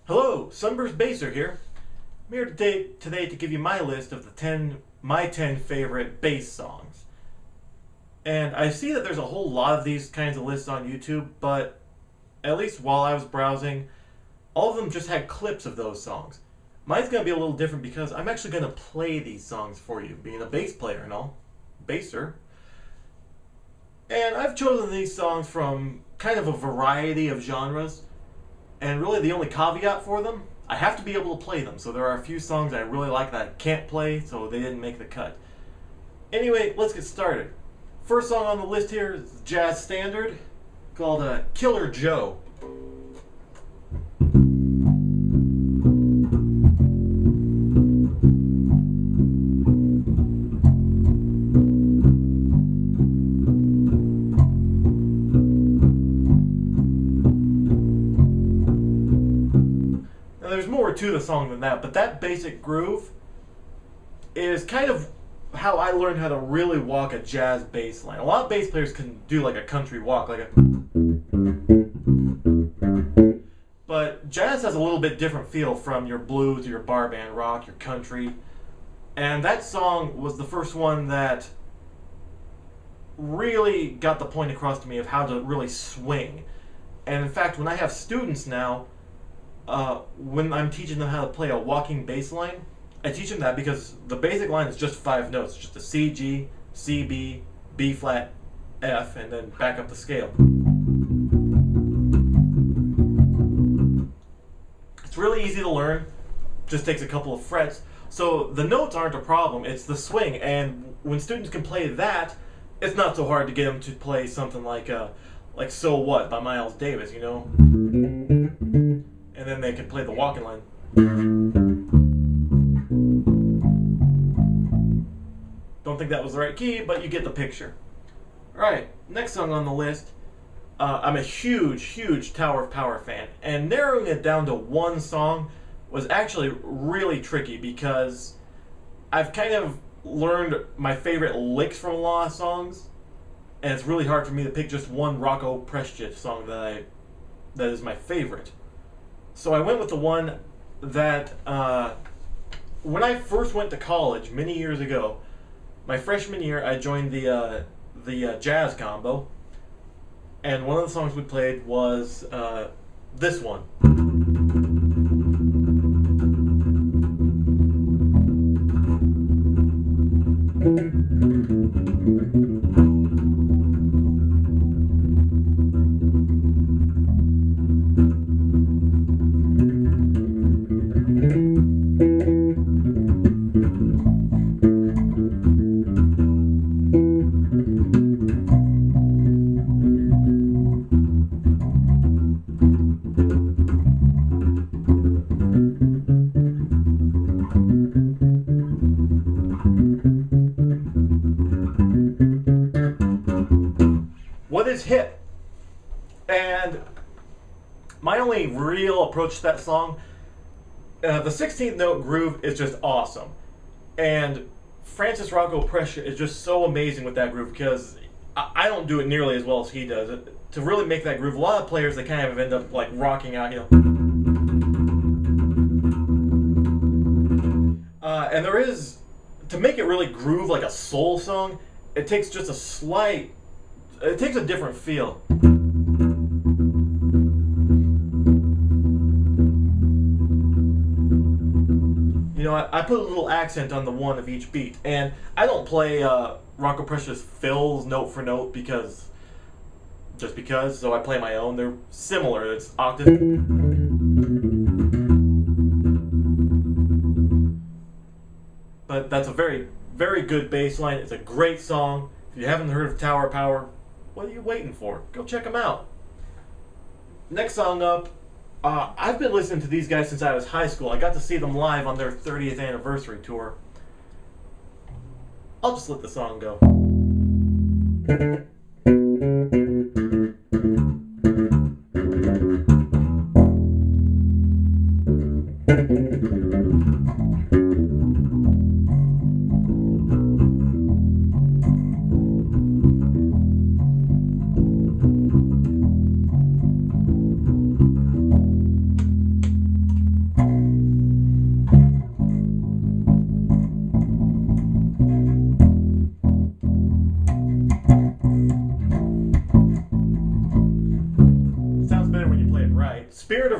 Hello, Sunburst Baser here. I'm here today to give you my list of my 10 favorite bass songs. And I see that there's a whole lot of these kinds of lists on YouTube, but at least while I was browsing, all of them just had clips of those songs. Mine's going to be a little different because I'm actually going to play these songs for you, being a bass player and all, basser. And I've chosen these songs from kind of a variety of genres. And really the only caveat for them, I have to be able to play them. So there are a few songs I really like that I can't play, so they didn't make the cut. Anyway, let's get started. First song on the list here is a jazz standard called Killer Joe. There's more to the song than that, but that basic groove is kind of how I learned how to really walk a jazz bass line. A lot of bass players can do like a country walk, but jazz has a little bit different feel from your blues, your bar band rock, your country. And that song was the first one that really got the point across to me of how to really swing. And in fact, when I have students now, when I'm teaching them how to play a walking bass line, I teach them that because the basic line is just 5 notes. It's just a C, G, C, B, B flat, F, and then back up the scale. It's really easy to learn, just takes a couple of frets. So the notes aren't a problem, it's the swing. And when students can play that, it's not so hard to get them to play something like So What by Miles Davis, you know? And then they can play the walking line. Don't think that was the right key, but you get the picture. Alright, next song on the list. I'm a huge Tower of Power fan, and narrowing it down to one song was actually really tricky because I've kind of learned my favorite licks from a lot of songs, and it's really hard for me to pick just one Rocco Presciott song that is my favorite. So I went with the one that, when I first went to college many years ago, my freshman year, I joined the jazz combo, and one of the songs we played was this one. What is hip? And my only real approach to that song, the 16th note groove is just awesome. And Francis Rocco Presciott is just so amazing with that groove because I don't do it nearly as well as he does. To really make that groove, a lot of players, they kind of end up like rocking out, you know. And there is, to make it really groove like a soul song, it takes just a slight, it takes a different feel. You know, I put a little accent on the one of each beat, and I don't play Rocco Precious fills note for note just because, so I play my own. They're similar, it's octave. But that's a very good bass line. It's a great song. If you haven't heard of Tower of Power, what are you waiting for? Go check them out. Next song up, I've been listening to these guys since I was high school. I got to see them live on their 30th anniversary tour. I'll just let the song go.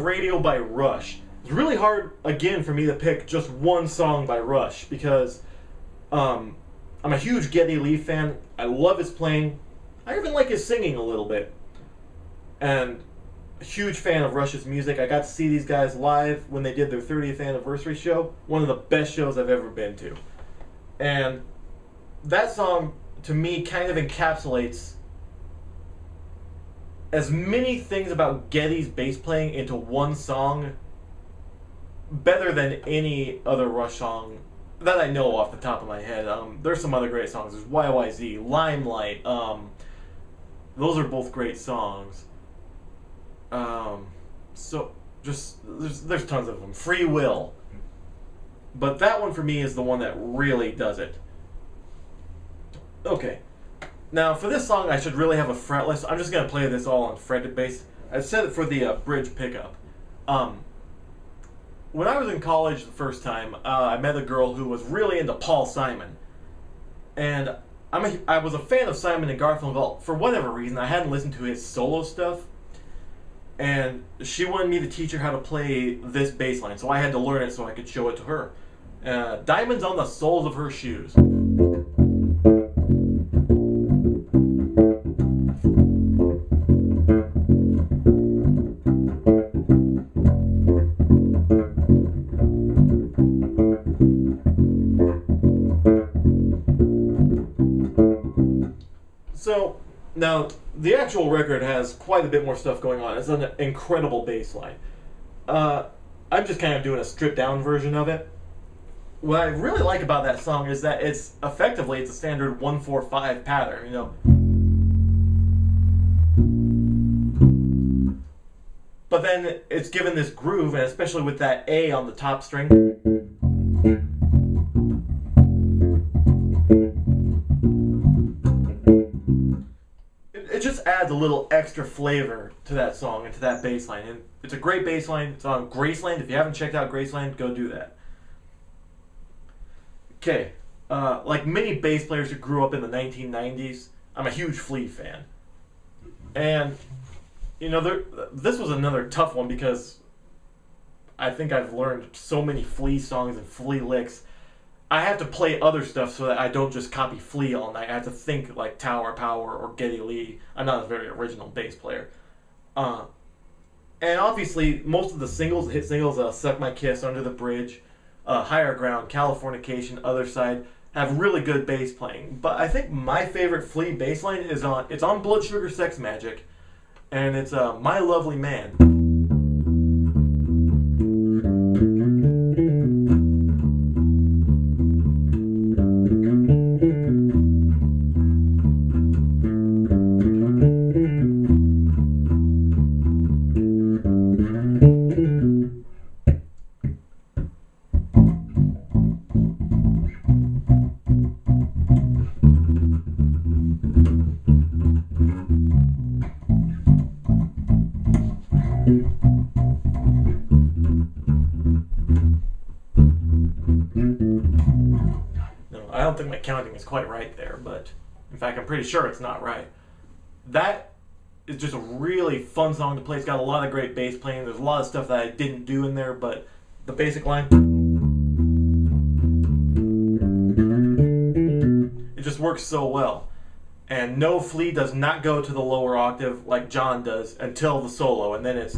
Radio by Rush. It's really hard, again, for me to pick just one song by Rush because I'm a huge Geddy Lee fan. I love his playing. I even like his singing a little bit. And a huge fan of Rush's music. I got to see these guys live when they did their 30th anniversary show. One of the best shows I've ever been to. And that song, to me, kind of encapsulates as many things about Geddy's bass playing into one song better than any other Rush song that I know off the top of my head. There's some other great songs. There's YYZ, Limelight. Those are both great songs. So just there's tons of them. Free Will. But that one for me is the one that really does it. Okay. Now for this song I should really have a fretless. I'm just going to play this all on fretted bass. I set it for the bridge pickup. When I was in college the first time, I met a girl who was really into Paul Simon. And I was a fan of Simon and Garfunkel. Well, for whatever reason, I hadn't listened to his solo stuff. And she wanted me to teach her how to play this bass line, so I had to learn it so I could show it to her. Diamonds on the Soles of Her Shoes. So, now, the actual record has quite a bit more stuff going on. It's an incredible bass line. I'm just kind of doing a stripped down version of it. What I really like about that song is that it's a standard 1-4-5 pattern, you know. But then it's given this groove, and especially with that A on the top string. It just adds a little extra flavor to that song and to that bass line. And it's a great bass line. It's on Graceland. If you haven't checked out Graceland, go do that. Okay, like many bass players who grew up in the 1990s, I'm a huge Flea fan. And, you know, this was another tough one because I think I've learned so many Flea songs and Flea licks. I have to play other stuff so that I don't just copy Flea all night. I have to think like Tower Power or Geddy Lee. I'm not a very original bass player. And obviously, most of the singles, hit singles, Suck My Kiss, Under the Bridge, Higher Ground, Californication, Other Side, have really good bass playing. But I think my favorite Flea bass line is on Blood Sugar Sex Magic, and it's My Lovely Man. I don't think my counting is quite right there, but in fact, I'm pretty sure it's not right. That is just a really fun song to play. It's got a lot of great bass playing. There's a lot of stuff that I didn't do in there, but the basic line, it just works so well. And no, Flea does not go to the lower octave like John does until the solo, and then it's...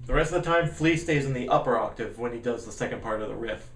The rest of the time, Flea stays in the upper octave when he does the second part of the riff.